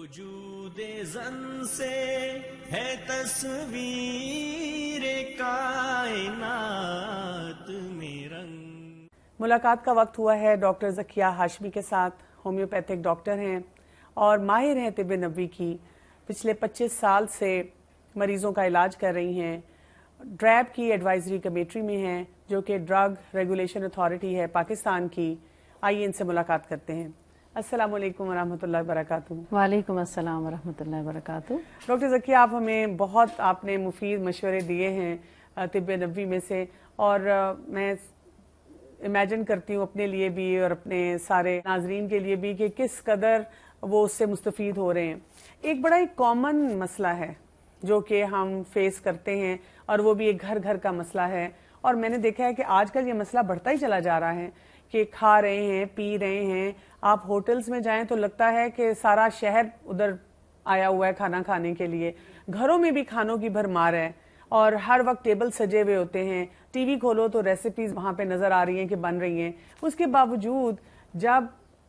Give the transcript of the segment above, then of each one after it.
وجود زن سے ہے تصویر کائنات میں رنگ۔ ملاقات کا وقت ہوا ہے ڈاکٹر ذکیہ ہاشمی کے ساتھ۔ ہومیوپیتھک ڈاکٹر ہیں اور ماہر ہیں طب نبوی کی۔ پچھلے 25 سال سے مریضوں کا علاج کر رہی ہیں۔ ڈریب کی ایڈوائزری کمیٹی میں ہیں جو کہ ڈرگ ریگولیشن اتھارٹی ہے پاکستان کی۔ آئیے ان سے ملاقات کرتے ہیں۔ السلام علیکم ورحمۃ اللہ وبرکاتہ۔ وعلیکم السلام ورحمۃ اللہ وبرکاتہ۔ ڈاکٹر ذکیہ، آپ ہمیں بہت آپ نے مفید مشورے دیے ہیں طب نبوی میں سے، اور میں امیجن کرتی ہوں اپنے لیے بھی اور اپنے سارے ناظرین کے لیے بھی کہ کس قدر وہ اس سے مستفید ہو رہے ہیں۔ ایک بڑا ہی کامن مسئلہ ہے جو کہ ہم فیس کرتے ہیں، اور وہ بھی ایک گھر گھر کا مسئلہ ہے، اور میں نے دیکھا ہے کہ آج کل یہ مسئلہ بڑھتا ہی چلا جا رہا ہے کہ کھا رہے ہیں، پی رہے ہیں، آپ ہوٹلز میں جائیں تو لگتا ہے کہ سارا شہر ادھر آیا ہوا ہے کھانا کھانے کے لیے۔ گھروں میں بھی کھانوں کی بھرمار ہے اور ہر وقت ٹیبل سجے ہوئے ہوتے ہیں، ٹی وی کھولو تو ریسیپیز وہاں پہ نظر آ رہی ہیں کہ بن رہی ہیں۔ اس کے باوجود جب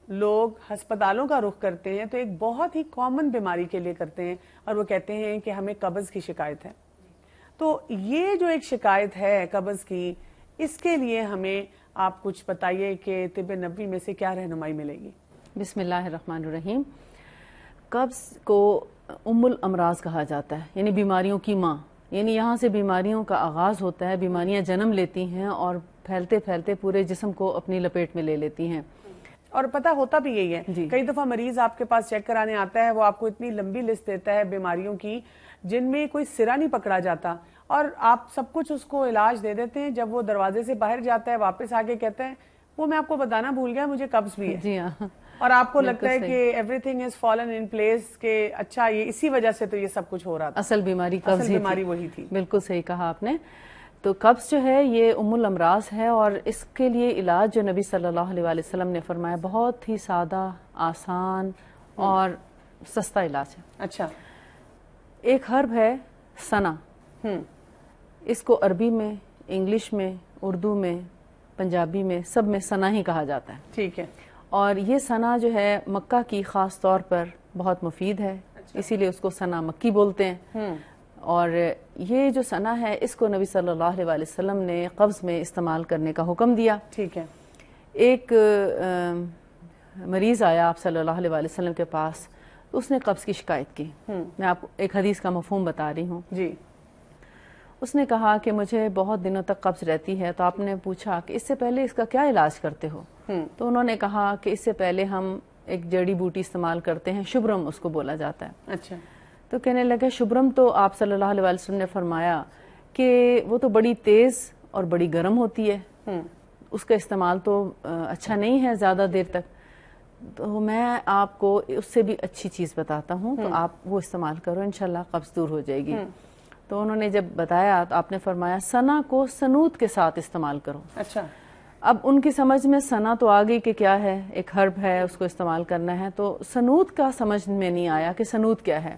لوگ ہسپتالوں کا رخ کرتے ہیں تو ایک بہت ہی کامن بیماری کے لیے کرتے ہیں، اور وہ کہتے ہیں کہ ہمیں قبض کی شکایت ہے۔ تو یہ جو ایک شکایت ہے قبض کی، اس کے لیے ہمیں آپ کچھ بتائیے کہ طب نبوی میں سے کیا رہنمائی ملے گی؟ بسم اللہ الرحمن الرحیم۔ قبض کو ام الامراض کہا جاتا ہے، یعنی بیماریوں کی ماں، یعنی یہاں سے بیماریوں کا آغاز ہوتا ہے، بیماریاں جنم لیتی ہیں اور پھیلتے پھیلتے پورے جسم کو اپنی لپیٹ میں لے لیتی ہیں۔ اور پتہ ہوتا بھی یہی ہے، کئی دفعہ مریض آپ کے پاس چیک کرانے آتا ہے، وہ آپ کو اتنی لمبی لسٹ دیتا ہے بیماریوں کی جن میں کوئی سرا نہیں پکڑا جاتا، اور آپ سب کچھ اس کو علاج دے دیتے ہیں۔ جب وہ دروازے سے باہر جاتا ہے واپس آگے کہتا ہے وہ میں آپ کو بتانا بھول گیا مجھے قبض بھی ہے۔ جی ہاں، اور آپ کو لگتا ہے کہ every thing is fallen in place, کہ اچھا یہ اسی وجہ سے تو یہ سب کچھ ہو رہا تھا، اصل بیماری قبض اصل بیماری وہی تھی۔ بالکل صحیح کہا آپ نے۔ تو قبض جو ہے یہ ام الامراض ہے، اور اس کے لیے علاج جو نبی صلی اللہ علیہ وآلہ وسلم نے فرمایا بہت ہی سادہ، آسان اور سستا علاج ہے۔ اچھا، ایک ہرب ہے سنا، اس کو عربی میں، انگلش میں، اردو میں، پنجابی میں، سب میں سنا ہی کہا جاتا ہے۔ ٹھیک ہے۔ اور یہ سنا جو ہے مکہ کی خاص طور پر بہت مفید ہے، اسی لیے اس کو سنا مکی بولتے ہیں۔ اور یہ جو سنا ہے اس کو نبی صلی اللہ علیہ وآلہ وسلم نے قبض میں استعمال کرنے کا حکم دیا۔ ٹھیک ہے۔ ایک مریض آیا آپ صلی اللہ علیہ وآلہ وسلم کے پاس، اس نے قبض کی شکایت کی۔ میں آپ کو ایک حدیث کا مفہوم بتا رہی ہوں۔ جی۔ اس نے کہا کہ مجھے بہت دنوں تک قبض رہتی ہے، تو آپ نے پوچھا کہ اس سے پہلے اس کا کیا علاج کرتے ہو؟ تو انہوں نے کہا کہ اس سے پہلے ہم ایک جڑی بوٹی استعمال کرتے ہیں، شبرم اس کو بولا جاتا ہے۔ اچھا۔ تو کہنے لگے شبرم تو آپ صلی اللہ علیہ وآلہ وسلم نے فرمایا کہ وہ تو بڑی تیز اور بڑی گرم ہوتی ہے، اس کا استعمال تو اچھا نہیں ہے زیادہ دیر تک، تو میں آپ کو اس سے بھی اچھی چیز بتاتا ہوں، تو آپ وہ استعمال کرو، انشاءاللہ قبض دور ہو جائے گی۔ تو انہوں نے جب بتایا تو آپ نے فرمایا سنا کو سنوت کے ساتھ استعمال کرو۔ اچھا۔ اب ان کی سمجھ میں سنا تو آ گئی کہ کیا ہے، ایک ہرب ہے، اس کو استعمال کرنا ہے، تو سنوت کا سمجھ میں نہیں آیا کہ سنوت کیا ہے۔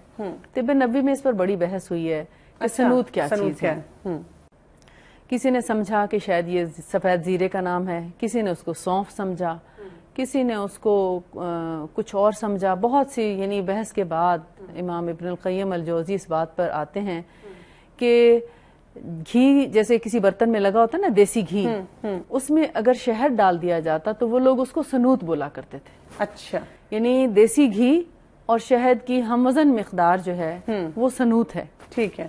طب نبوی میں اس پر بڑی بحث ہوئی ہے کہ سنوت کیا چیز ہے۔ کسی نے سمجھا کہ شاید یہ سفید زیرے کا نام ہے، کسی نے اس کو سونف سمجھا، کسی نے اس کو کچھ اور سمجھا۔ بہت سی یعنی بحث کے بعد امام ابن القیم الجوزی اس بات پر آتے ہیں کہ گھی جیسے کسی برتن میں لگا ہوتا ہے نا، دیسی گھی، اس میں اگر شہد ڈال دیا جاتا تو وہ لوگ اس کو سنوت بولا کرتے تھے۔ اچھا۔ یعنی دیسی گھی اور شہد کی ہم وزن مقدار جو ہے وہ سنوت ہے۔ ٹھیک ہے۔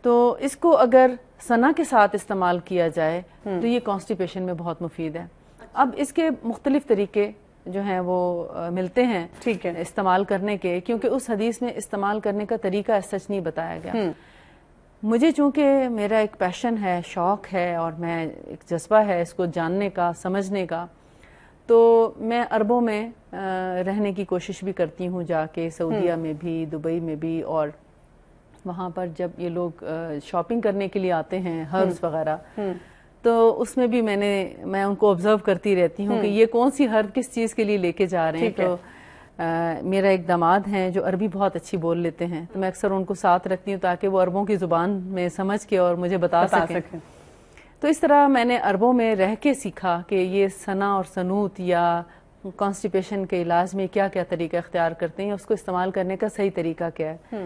تو اس کو اگر سنا کے ساتھ استعمال کیا جائے تو یہ کانسٹیپیشن میں بہت مفید ہے۔ اب اس کے مختلف طریقے جو ہیں وہ ملتے ہیں ٹھیک ہے استعمال کرنے کے، کیونکہ اس حدیث میں استعمال کرنے کا طریقہ سچ نہیں بتایا گیا۔ مجھے چونکہ میرا ایک پیشن ہے، شوق ہے، اور میں ایک جذبہ ہے اس کو جاننے کا، سمجھنے کا، تو میں عربوں میں رہنے کی کوشش بھی کرتی ہوں، جا کے سعودیہ میں بھی، دبئی میں بھی، اور وہاں پر جب یہ لوگ شاپنگ کرنے کے لیے آتے ہیں ہربز وغیرہ، تو اس میں بھی میں ان کو آبزرو کرتی رہتی ہوں کہ یہ کون سی ہرب کس چیز کے لیے لے کے جا رہے ہیں۔ تو میرا ایک داماد ہیں جو عربی بہت اچھی بول لیتے ہیں، تو میں اکثر ان کو ساتھ رکھتی ہوں تاکہ وہ عربوں کی زبان میں سمجھ کے اور مجھے بتا سکیں۔ تو اس طرح میں نے عربوں میں رہ کے سیکھا کہ یہ سنا اور سنوت یا کانسٹیپیشن کے علاج میں کیا کیا طریقہ اختیار کرتے ہیں، اس کو استعمال کرنے کا صحیح طریقہ کیا ہے.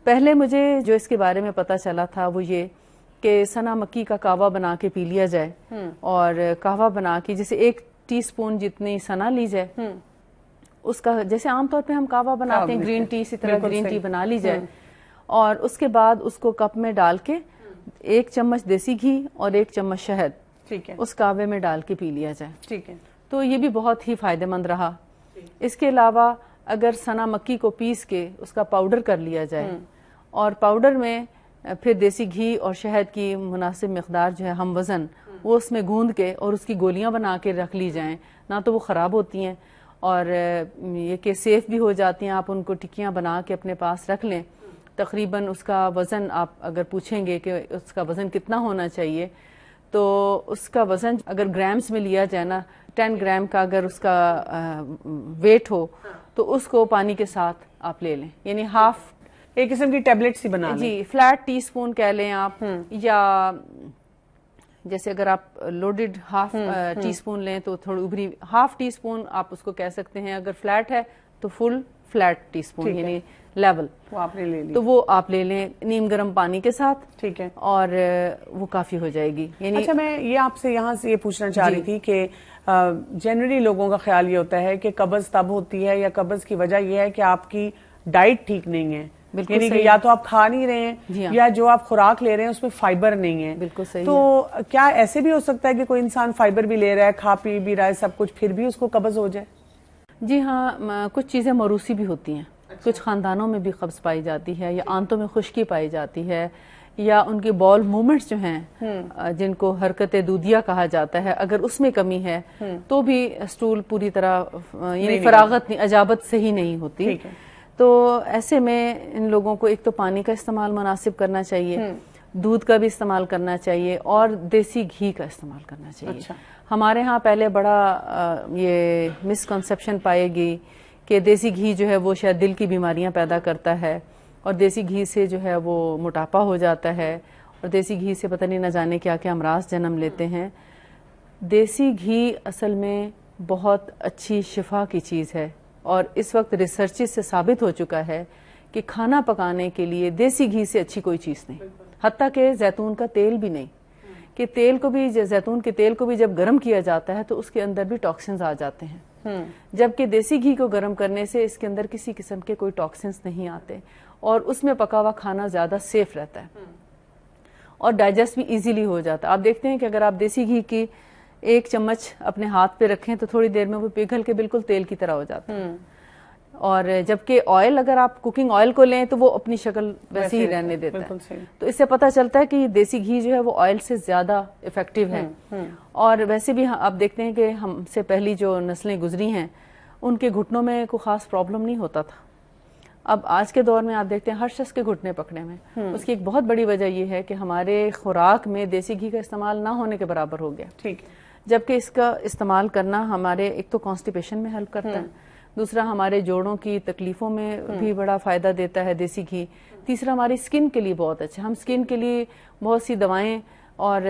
پہلے مجھے جو اس کے بارے میں پتہ چلا تھا وہ یہ کہ سنا مکی کا کہوہ بنا کے پی لیا جائے، اور کہوہ بنا کے جیسے 1 ٹی سپون جتنی سنا لی جائے، اس کا جیسے عام طور پہ ہم کہوہ بناتے ہیں گرین ٹی، اسی طرح گرین ٹی بنا لی جائے، اور اس کے بعد اس کو کپ میں ڈال کے 1 چمچ دیسی گھی اور 1 چمچ شہد ٹھیک ہے اس کہوے میں ڈال کے پی لیا جائے. ٹھیک ہے. تو یہ بھی بہت ہی فائدہ مند رہا. اس کے علاوہ اگر سنا مکی کو پیس کے اس کا پاؤڈر کر لیا جائے، اور پاؤڈر میں پھر دیسی گھی اور شہد کی مناسب مقدار جو ہے ہم وزن وہ اس میں گوندھ کے اور اس کی گولیاں بنا کے رکھ لی جائیں، نہ تو وہ خراب ہوتی ہیں اور یہ کہ سیف بھی ہو جاتی ہیں. آپ ان کو ٹکیاں بنا کے اپنے پاس رکھ لیں. تقریباً اس کا وزن آپ اگر پوچھیں گے کہ اس کا وزن کتنا ہونا چاہیے، تو اس کا وزن اگر گرامز میں لیا جائے نا، 10 گرام کا اگر اس کا ویٹ ہو تو اس کو پانی کے ساتھ آپ لے لیں، یعنی ہاف ایک قسم کی ٹیبلٹس ہی بنا لیں. جی فلیٹ ٹی سپون کہہ لیں آپ، یا جیسے اگر آپ لوڈڈ ہاف ٹی سپون لیں تو تھوڑی ابری ہاف ٹی سپون آپ اس کو کہہ سکتے ہیں. اگر فلیٹ ہے تو فل فلیٹ ٹی سپون یعنی لیول وہ آپ نے لے لی، تو وہ آپ لے لیں نیم گرم پانی کے ساتھ. ٹھیک ہے. اور وہ کافی ہو جائے گی. یعنی اچھا، میں یہ آپ سے یہاں سے یہ پوچھنا چاہ رہی تھی کہ جنرلی لوگوں کا خیال یہ ہوتا ہے کہ قبض تب ہوتی ہے یا قبض کی وجہ یہ ہے کہ آپ کی ڈائٹ ٹھیک نہیں ہے، یعنی کہ یا تو آپ کھا نہیں رہے ہیں یا جو آپ خوراک لے رہے ہیں اس میں فائبر نہیں ہے. بالکل صحیح. تو کیا ایسے بھی ہو سکتا ہے کہ کوئی انسان فائبر بھی لے رہا ہے، کھا پی بھی رہا ہے سب کچھ، پھر بھی اس کو قبض ہو جائے؟ جی ہاں، کچھ چیزیں موروثی بھی ہوتی ہیں. کچھ خاندانوں میں بھی قبض پائی جاتی ہے، یا آنتوں میں خشکی پائی جاتی ہے، یا ان کے بال موومنٹس جو ہیں جن کو حرکت دودیہ کہا جاتا ہے، اگر اس میں کمی ہے تو بھی اسٹول پوری طرح یعنی فراغت اجابت صحیح نہیں ہوتی. تو ایسے میں ان لوگوں کو ایک تو پانی کا استعمال مناسب کرنا چاہیے، دودھ کا بھی استعمال کرنا چاہیے، اور دیسی گھی کا استعمال کرنا چاہیے. ہمارے ہاں پہلے بڑا یہ مسکنسیپشن پائے گی کہ دیسی گھی جو ہے وہ شاید دل کی بیماریاں پیدا کرتا ہے، اور دیسی گھی سے جو ہے وہ موٹاپا ہو جاتا ہے، اور دیسی گھی سے پتہ نہیں نہ جانے کیا کیا امراض جنم لیتے ہیں. دیسی گھی اصل میں بہت اچھی شفا کی چیز ہے، اور اس وقت ریسرچز سے ثابت ہو چکا ہے کہ کھانا پکانے کے لیے دیسی گھی سے اچھی کوئی چیز نہیں، حتیٰ کہ زیتون کا تیل بھی نہیں. کہ تیل کو بھی، زیتون کے تیل کو بھی جب گرم کیا جاتا ہے تو اس کے اندر بھی ٹاکسنز آ جاتے ہیں، جبکہ دیسی گھی کو گرم کرنے سے اس کے اندر کسی قسم کے کوئی ٹاکسنز نہیں آتے، اور اس میں پکا ہوا کھانا زیادہ سیف رہتا ہے اور ڈائجسٹ بھی ایزیلی ہو جاتا ہے. آپ دیکھتے ہیں کہ اگر آپ دیسی گھی کی 1 چمچ اپنے ہاتھ پہ رکھیں تو تھوڑی دیر میں وہ پگھل کے بالکل تیل کی طرح ہو جاتا ہے. اور جبکہ آئل اگر آپ کوکنگ آئل کو لیں تو وہ اپنی شکل ویسے ہی رہنے دیتا ہے. تو اس سے پتہ چلتا ہے کہ یہ دیسی گھی جو ہے وہ آئل سے زیادہ افیکٹو ہے. اور ویسے بھی آپ دیکھتے ہیں کہ ہم سے پہلی جو نسلیں گزری ہیں ان کے گھٹنوں میں کوئی خاص پرابلم نہیں ہوتا تھا. اب آج کے دور میں آپ دیکھتے ہیں ہر شخص کے گھٹنے پکڑے میں. اس کی ایک بہت بڑی وجہ یہ ہے کہ ہمارے خوراک میں دیسی گھی کا استعمال نہ ہونے کے برابر ہو گیا. ٹھیک. جبکہ اس کا استعمال کرنا ہمارے ایک تو کانسٹیپیشن میں ہیلپ کرتا ہے، دوسرا ہمارے جوڑوں کی تکلیفوں میں بھی بڑا فائدہ دیتا ہے دیسی گھی، تیسرا ہماری سکن کے لیے بہت اچھا. ہم سکن کے لیے بہت سی دوائیں اور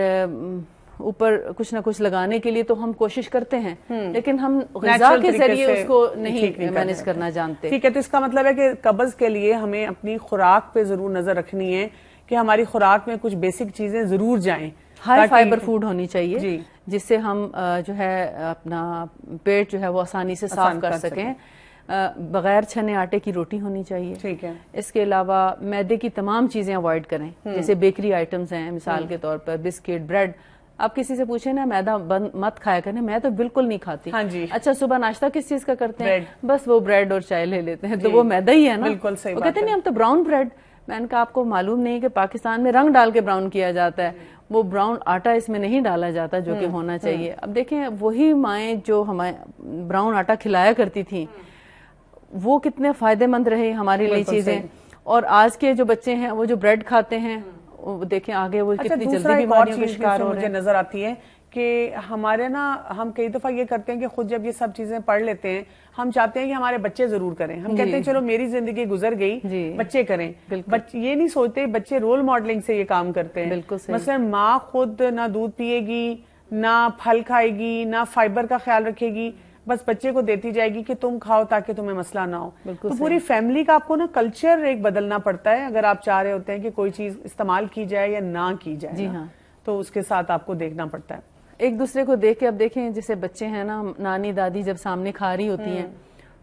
اوپر کچھ نہ کچھ لگانے کے لیے تو ہم کوشش کرتے ہیں، لیکن ہم غذا کے ذریعے اس کو نہیں مینج کرنا جانتے. ٹھیک ہے. تو اس کا مطلب ہے کہ قبض کے لیے ہمیں اپنی خوراک پہ ضرور نظر رکھنی ہے کہ ہماری خوراک میں کچھ بیسک چیزیں ضرور جائیں. ہائی فائبر فوڈ ہونی چاہیے جس سے ہم جو ہے اپنا پیٹ جو ہے وہ آسانی سے صاف کر سکیں. بغیر چھنے آٹے کی روٹی ہونی چاہیے. ٹھیک ہے. اس کے علاوہ میدے کی تمام چیزیں اوائڈ کریں، جیسے بیکری آئٹمز ہیں مثال کے طور پر بسکٹ، بریڈ. آپ کسی سے پوچھیں نا میدا مت کھایا کریں، میں تو بالکل نہیں کھاتی. اچھا صبح ناشتہ کس چیز کا کرتے ہیں؟ بس وہ بریڈ اور چائے لے لیتے ہیں، تو وہ میدا ہی ہے نا. بالکل صحیح. وہ کہتے ہیں ہم تو براؤن بریڈ. میں نے کہا آپ کو معلوم نہیں کہ پاکستان میں رنگ ڈال کے براؤن کیا جاتا ہے، وہ براؤن آٹا اس میں نہیں ڈالا جاتا جو کہ ہونا چاہیے. اب دیکھیں وہی مائیں جو ہمیں براؤن آٹا کھلایا کرتی تھیں وہ کتنے فائدے مند رہے ہمارے لیے چیزیں. اور آج کے جو بچے ہیں وہ جو بریڈ کھاتے ہیں دیکھیں آگے وہ کتنی جلدی بیماریوں کا شکار ہو رہے ہیں. مجھے نظر آتی ہے کہ ہمارے نا ہم کئی دفعہ یہ کرتے ہیں کہ خود جب یہ سب چیزیں پڑھ لیتے ہیں ہم چاہتے ہیں کہ ہمارے بچے ضرور کریں. ہم کہتے ہیں چلو میری زندگی گزر گئی، بچے کریں. یہ نہیں سوچتے بچے رول ماڈلنگ سے یہ کام کرتے ہیں. مثلا ماں خود نہ دودھ پیے گی، نہ پھل کھائے گی، نہ فائبر کا خیال رکھے گی، بس بچے کو دیتی جائے گی کہ تم کھاؤ تاکہ تمہیں مسئلہ نہ ہو. بالکل تو پوری فیملی کا آپ کو نا کلچر ایک بدلنا پڑتا ہے اگر آپ چاہ رہے ہوتے ہیں کہ کوئی چیز استعمال کی جائے یا نہ کی جائے. جی ہاں, تو اس کے ساتھ آپ کو دیکھنا پڑتا ہے. ایک دوسرے کو دیکھ کے اب دیکھیں جیسے بچے ہیں نا, نانی دادی جب سامنے کھا رہی ہوتی ہیں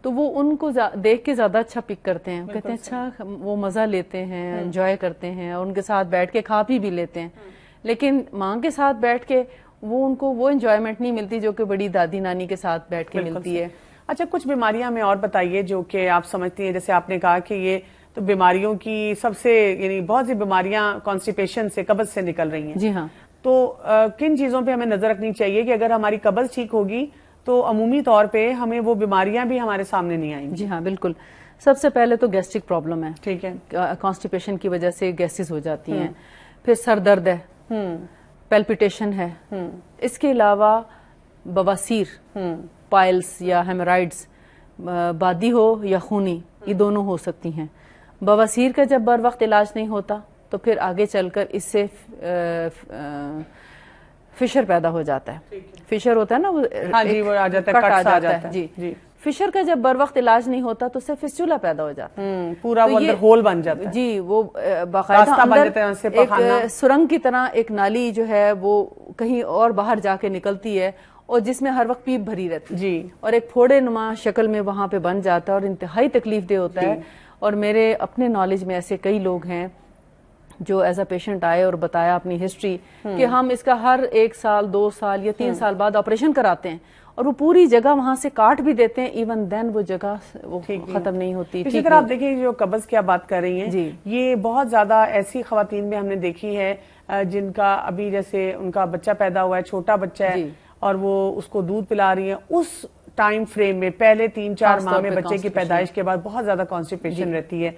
تو وہ ان کو دیکھ کے زیادہ اچھا پک کرتے ہیں, کہتے ہیں اچھا وہ مزہ لیتے ہیں, انجوائے کرتے ہیں اور ان کے ساتھ بیٹھ کے کھا بھی لیتے ہیں. لیکن ماں کے ساتھ بیٹھ کے وہ ان کو وہ انجوائمنٹ نہیں ملتی جو کہ بڑی دادی نانی کے ساتھ بیٹھ کے ملتی ہے. اچھا, کچھ بیماریاں ہمیں اور بتائیے جو کہ آپ سمجھتی ہیں, جیسے آپ نے کہا کہ یہ تو بیماریوں کی سب سے یعنی بہت سی بیماریاں کانسٹیپیشن سے, قبض سے نکل رہی ہیں. جی ہاں, تو کن چیزوں پہ ہمیں نظر رکھنی چاہیے کہ اگر ہماری قبض ٹھیک ہوگی تو عمومی طور پہ ہمیں وہ بیماریاں بھی ہمارے سامنے نہیں آئیں گی؟ جی ہاں بالکل. سب سے پہلے تو گیسٹرک پرابلم ہے. ٹھیک ہے, کانسٹیپیشن کی وجہ سے گیسز ہو جاتی ہیں. پھر سر درد ہے, پیلپیٹیشن ہے. اس کے علاوہ بواسیر, پائلز یا ہیمورائڈز, بادی ہو یا خونی, یہ دونوں ہو سکتی ہیں. بواسیر کا جب بر وقت علاج نہیں ہوتا تو پھر آگے چل کر اس سے فشر پیدا ہو جاتا ہے. فشر ہوتا ہے نا, وہ آ جاتا ہے, کٹ آ جاتا ہے. جی, فشر کا جب بر وقت علاج نہیں ہوتا تو اس سے فسچولا پیدا ہو جاتا ہے, پورا وہ اندر ہول بن جاتا ہے. جی, وہ باقاعدہ اندر ایک سرنگ کی طرح ایک نالی جو ہے وہ کہیں اور باہر جا کے نکلتی ہے اور جس میں ہر وقت پیپ بھری رہتی ہے. جی, اور ایک پھوڑے نما شکل میں وہاں پہ بن جاتا ہے اور انتہائی تکلیف دہ ہوتا ہے. اور میرے اپنے نالج میں ایسے کئی لوگ ہیں جو ایز اے پیشنٹ آئے اور بتایا اپنی ہسٹری کہ ہم اس کا ہر 1 سال 2 سال یا 3 سال بعد آپریشن کراتے ہیں اور وہ پوری جگہ وہاں سے کاٹ بھی دیتے ہیں, ایون دین وہ جگہ وہ ختم نہیں ہوتی. اسی طرح آپ دیکھیں جو قبض کی آپ بات کر رہی ہیں, یہ بہت زیادہ ایسی خواتین میں ہم نے دیکھی ہے جن کا ابھی جیسے ان کا بچہ پیدا ہوا ہے, چھوٹا بچہ ہے اور وہ اس کو دودھ پلا رہی ہیں, اس ٹائم فریم میں پہلے 3-4 ماہ میں بچے کی پیدائش کے بعد بہت زیادہ کانسٹیپیشن رہتی ہے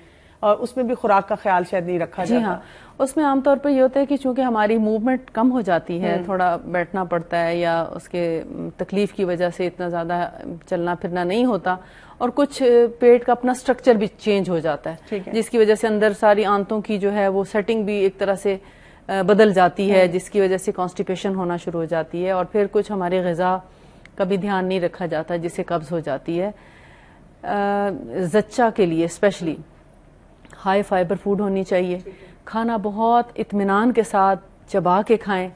اور اس میں بھی خوراک کا خیال شاید نہیں رکھا جاتا. جی ہاں, اس میں عام طور پہ یہ ہوتا ہے کہ چونکہ ہماری موومنٹ کم ہو جاتی ہے, تھوڑا بیٹھنا پڑتا ہے یا اس کے تکلیف کی وجہ سے اتنا زیادہ چلنا پھرنا نہیں ہوتا, اور کچھ پیٹ کا اپنا سٹرکچر بھی چینج ہو جاتا ہے جس کی وجہ سے اندر ساری آنتوں کی جو ہے وہ سیٹنگ بھی ایک طرح سے بدل جاتی ہے, جس کی وجہ سے کانسٹیپیشن ہونا شروع ہو جاتی ہے. اور پھر کچھ ہماری غذا کا بھی دھیان نہیں رکھا جاتا جس سے قبض ہو جاتی ہے. زچہ کے لیے اسپیشلی ہائی فائبر فوڈ ہونی چاہیے, کھانا بہت اطمینان کے ساتھ چبا کے کھائیں,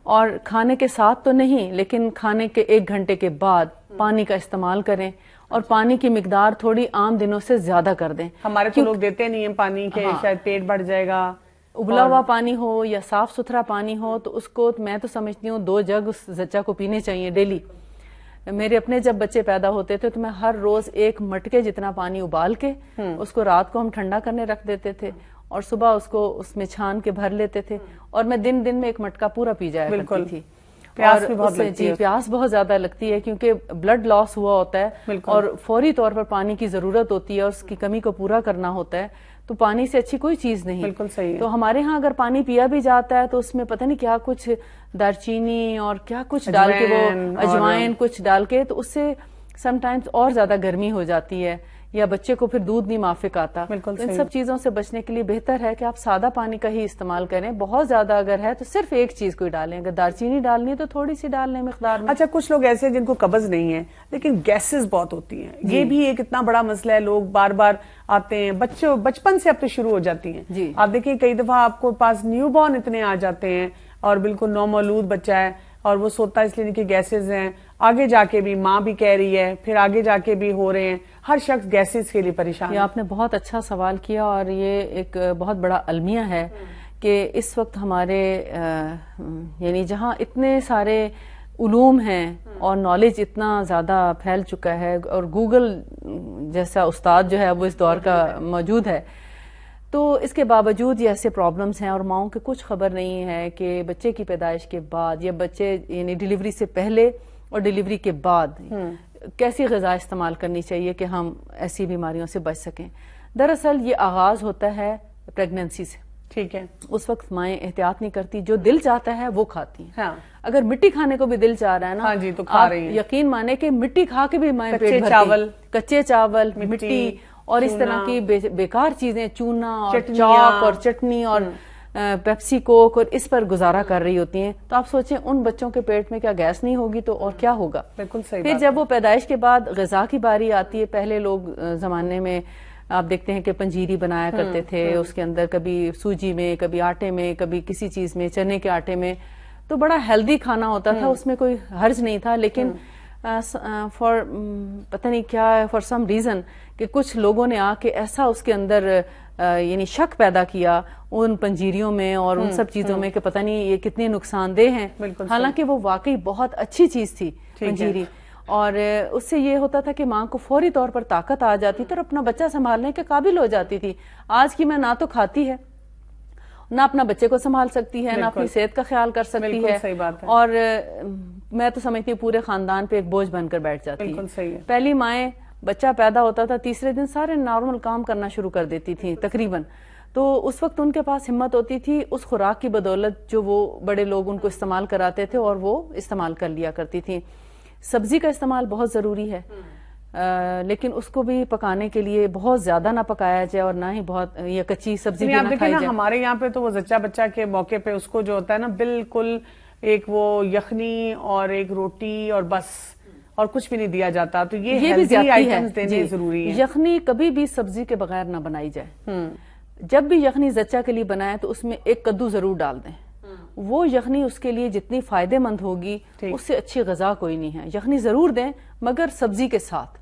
اور کھانے کے ساتھ تو نہیں لیکن کھانے کے 1 گھنٹے کے بعد پانی کا استعمال کریں, اور پانی کی مقدار تھوڑی عام دنوں سے زیادہ کر دیں. ہمارے تو لوگ دیتے نہیں ہیں پانی کے, شاید پیٹ بڑھ جائے گا. ابلا ہوا پانی ہو یا صاف ستھرا پانی ہو تو اس کو میں تو سمجھتی ہوں 2 جگ اس زچہ کو پینے چاہیے ڈیلی. میرے اپنے جب بچے پیدا ہوتے تھے تو میں ہر روز 1 مٹکے جتنا پانی ابال کے اس کو رات کو ہم ٹھنڈا کرنے رکھ دیتے تھے اور صبح اس کو اس میں چھان کے بھر لیتے تھے, اور میں دن میں 1 مٹکا پورا پی جایا کرتی تھی. پیاس بھی بہت لگتی ہے. پیاس بہت زیادہ لگتی ہے کیونکہ بلڈ لاس ہوا ہوتا ہے اور فوری طور پر پانی کی ضرورت ہوتی ہے اور اس کی کمی کو پورا کرنا ہوتا ہے. تو پانی سے اچھی کوئی چیز نہیں. بالکل صحیح. تو ہمارے ہاں اگر پانی پیا بھی جاتا ہے تو اس میں پتہ نہیں کیا کچھ دارچینی اور کیا کچھ ڈال کے, وہ اجوائن کچھ ڈال کے, تو اس سے سم ٹائمز اور زیادہ گرمی ہو جاتی ہے یا بچے کو پھر دودھ نہیں موافق آتا. ان سب چیزوں سے بچنے کے لیے بہتر ہے کہ آپ سادہ پانی کا ہی استعمال کریں. بہت زیادہ اگر ہے تو صرف ایک چیز کو ہی ڈالیں, اگر دارچینی ڈالنی ہے تو تھوڑی سی ڈال لیں مقدار میں. اچھا, کچھ لوگ ایسے ہیں جن کو قبض نہیں ہے لیکن گیسز بہت ہوتی ہیں, یہ بھی ایک اتنا بڑا مسئلہ ہے. لوگ بار بار آتے ہیں, بچپن سے اب تو شروع ہو جاتی ہیں. آپ دیکھیں کئی دفعہ آپ کو پاس نیو بورن اتنے آ جاتے ہیں اور بالکل نومولود بچہ ہے اور وہ سوتا اس لیے کہ گیسز ہیں, آگے جا کے بھی ماں بھی کہہ رہی ہے, پھر آگے جا کے بھی ہو رہے ہیں. ہر شخص گیسز کے لیے پریشان ہے. یہ آپ نے بہت اچھا سوال کیا اور یہ ایک بہت بڑا المیہ ہے کہ اس وقت ہمارے یعنی جہاں اتنے سارے علوم ہیں اور نالج اتنا زیادہ پھیل چکا ہے اور گوگل جیسا استاد جو ہے وہ اس دور کا موجود ہے, تو اس کے باوجود یہ ایسے پرابلمز ہیں اور ماؤں کے کچھ خبر نہیں ہے کہ بچے کی پیدائش کے بعد یا بچے یعنی ڈیلیوری سے پہلے اور ڈیلیوری کے بعد کیسی غذا استعمال کرنی چاہیے کہ ہم ایسی بیماریوں سے بچ سکیں. دراصل یہ آغاز ہوتا ہے پریگننسی سے. ٹھیک ہے, اس وقت مائیں احتیاط نہیں کرتی, جو دل چاہتا ہے وہ کھاتی ہیں. اگر مٹی کھانے کو بھی دل چاہ رہا ہے نا, جی, تو کھا رہی ہیں. یقین مانے کہ مٹی کھا کے بھی مائیں پیٹ بھرتی, کچے چاول, مٹی اور اس طرح کی بیکار چیزیں, چونا اور چاک اور چٹنی اور پیپسی کوک اور اس پر گزارا کر رہی ہوتی ہیں، تو آپ سوچیں ان بچوں کے پیٹ میں کیا گیس نہیں ہوگی تو اور کیا ہوگا. بالکل صحیح. پھر جب وہ پیدائش کے بعد غذا کی باری آتی ہے، پہلے لوگ زمانے میں آپ دیکھتے ہیں کہ پنجیری بنایا کرتے تھے، اس کے اندر کبھی سوجی میں، کبھی آٹے میں، کبھی کسی چیز میں، چنے کے آٹے میں، تو بڑا ہیلدی کھانا ہوتا تھا، اس میں کوئی حرج نہیں تھا. لیکن فار پتہ نہیں کیا فار سم ریزن کہ کچھ لوگوں نے آ کے ایسا اس کے اندر یعنی شک پیدا کیا ان پنجیریوں میں اور ان سب چیزوں میں کہ پتہ نہیں یہ کتنے نقصان دہ ہیں، حالانکہ وہ واقعی بہت اچھی چیز تھی پنجیری. اور اس سے یہ ہوتا تھا کہ ماں کو فوری طور پر طاقت آ جاتی تھی اور اپنا بچہ سنبھالنے کے قابل ہو جاتی تھی. آج کی میں نہ تو کھاتی ہے، نہ اپنا بچے کو سنبھال سکتی ہے، نہ اپنی صحت کا خیال کر سکتی ہے، اور میں تو سمجھتی ہوں پورے خاندان پہ ایک بوجھ بن کر بیٹھ جاتی ہے. پہلی مائیں بچہ پیدا ہوتا تھا تیسرے دن سارے نارمل کام کرنا شروع کر دیتی تھیں تقریباً، تو اس وقت ان کے پاس ہمت ہوتی تھی اس خوراک کی بدولت جو وہ بڑے لوگ ان کو استعمال کراتے تھے اور وہ استعمال کر لیا کرتی تھیں. سبزی کا استعمال بہت ضروری ہے، لیکن اس کو بھی پکانے کے لیے بہت زیادہ نہ پکایا جائے اور نہ ہی بہت یا کچی سبزی بھی نہ کھائی جائے. ہمارے یہاں پہ تو وہ زچہ بچہ کے موقع پہ اس کو جو ہوتا ہے نا بالکل ایک وہ یخنی اور ایک روٹی اور بس اور کچھ بھی نہیں دیا جاتا، تو یہ ہیلتھی آئٹمز دینے ضروری ہے. یخنی کبھی بھی سبزی کے بغیر نہ بنائی جائے. جب بھی یخنی زچہ کے لیے بنائے تو اس میں ایک کدو ضرور ڈال دیں. وہ یخنی اس کے لیے جتنی فائدے مند ہوگی اس سے اچھی غذا کوئی نہیں ہے. یخنی ضرور دیں مگر سبزی کے ساتھ،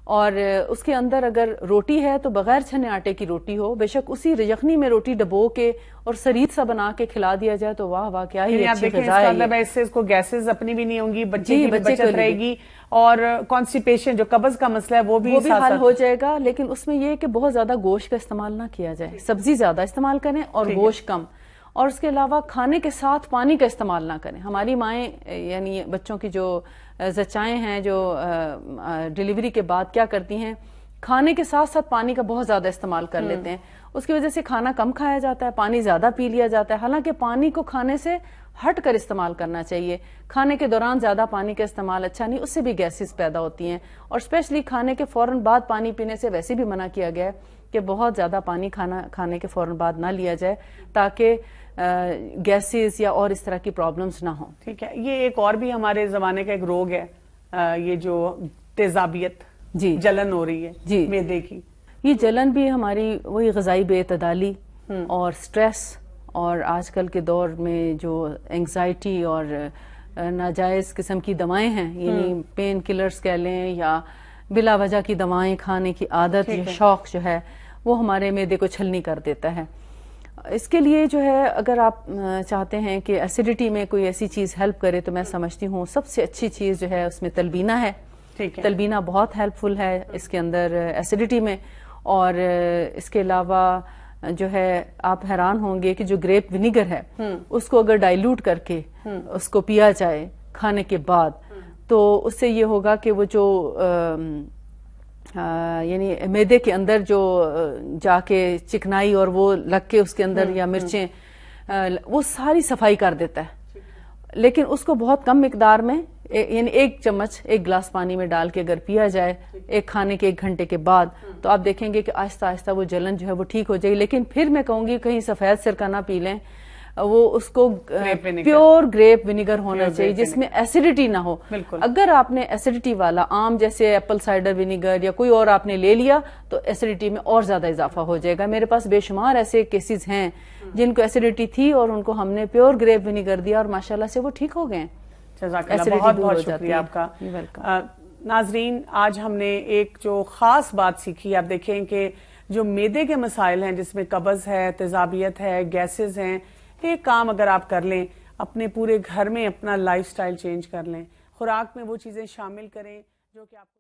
اور اس کے اندر اگر روٹی ہے تو بغیر چھنے آٹے کی روٹی ہو، بے شک اسی یخنی میں روٹی ڈبو کے اور سرید سا بنا کے کھلا دیا جائے تو واہ واہ کیا ہی اچھی غذا ہے. اس سے اس کو گیسز اپنی بھی نہیں ہوں گی، بچے کی بچت رہے گی، اور کانسٹیپیشن جو قبض کا مسئلہ ہے وہ بھی حل ہو جائے گا. لیکن اس میں یہ کہ بہت زیادہ گوشت کا استعمال نہ کیا جائے، سبزی زیادہ استعمال کریں اور گوشت کم، اور اس کے علاوہ کھانے کے ساتھ پانی کا استعمال نہ کریں. ہماری مائیں یعنی بچوں کی جو زچائیں ہیں جو ڈیلیوری کے بعد کیا کرتی ہیں، کھانے کے ساتھ ساتھ پانی کا بہت زیادہ استعمال کر لیتے ہیں. اس کی وجہ سے کھانا کم کھایا جاتا ہے، پانی زیادہ پی لیا جاتا ہے، حالانکہ پانی کو کھانے سے ہٹ کر استعمال کرنا چاہیے. کھانے کے دوران زیادہ پانی کا استعمال اچھا نہیں، اس سے بھی گیسز پیدا ہوتی ہیں، اور اسپیشلی کھانے کے فوراً بعد پانی پینے سے ویسے بھی منع کیا گیا ہے کہ بہت زیادہ پانی کھانے کے فوراً بعد نہ لیا جائے تاکہ گیسز یا اور اس طرح کی پرابلمز نہ ہوں. ٹھیک ہے. یہ ایک اور بھی ہمارے زمانے کا ایک روگ ہے، یہ جو تیزابیت، جلن ہو رہی ہے معدے کی. یہ جلن بھی ہماری وہی غذائی بے اعتدالی اور سٹریس، اور آج کل کے دور میں جو اینگزائٹی اور ناجائز قسم کی دوائیں ہیں، یعنی پین کلرز کہہ لیں یا بلا وجہ کی دوائیں کھانے کی عادت یا شوق جو ہے وہ ہمارے معدے کو چھلنی کر دیتا ہے. اس کے لیے جو ہے اگر آپ چاہتے ہیں کہ ایسیڈیٹی میں کوئی ایسی چیز ہیلپ کرے تو میں سمجھتی ہوں سب سے اچھی چیز جو ہے اس میں تلبینہ ہے. تلبینہ بہت ہیلپ فل ہے اس کے اندر ایسیڈیٹی میں. اور اس کے علاوہ جو ہے آپ حیران ہوں گے کہ جو گریپ ونیگر ہے اس کو اگر ڈائلوٹ کر کے اس کو پیا جائے کھانے کے بعد تو اس سے یہ ہوگا کہ وہ جو یعنی معدے کے اندر جو جا کے چکنائی اور وہ لگ کے اس کے اندر یا مرچیں وہ ساری صفائی کر دیتا ہے. لیکن اس کو بہت کم مقدار میں یعنی 1 چمچ 1 گلاس پانی میں ڈال کے اگر پیا جائے ایک کھانے کے 1 گھنٹے کے بعد تو آپ دیکھیں گے کہ آہستہ آہستہ وہ جلن جو ہے وہ ٹھیک ہو جائے گی. لیکن پھر میں کہوں گی کہیں سفید سرکہ نہ پی لیں، وہ اس کو پیور گریپ ونیگر ہونا چاہیے جس میں ایسیڈیٹی نہ ہو. اگر آپ نے ایسیڈیٹی والا عام جیسے ایپل سائڈر ونیگر یا کوئی اور آپ نے لے لیا تو ایسیڈیٹی میں اور زیادہ اضافہ ہو جائے گا. میرے پاس بے شمار ایسے کیسز ہیں جن کو ایسیڈیٹی تھی اور ان کو ہم نے پیور گریپ ونیگر دیا اور ماشاءاللہ سے وہ ٹھیک ہو گئے. جزاک اللہ، بہت بہت شکریہ آپ کا. ناظرین، آج ہم نے ایک جو خاص بات سیکھی، آپ دیکھیں کہ جو معدے کے مسائل ہیں جس میں قبض ہے، تیزابیت ہے، گیسز ہیں، ایک کام اگر آپ کر لیں اپنے پورے گھر میں اپنا لائف سٹائل چینج کر لیں، خوراک میں وہ چیزیں شامل کریں جو کہ آپ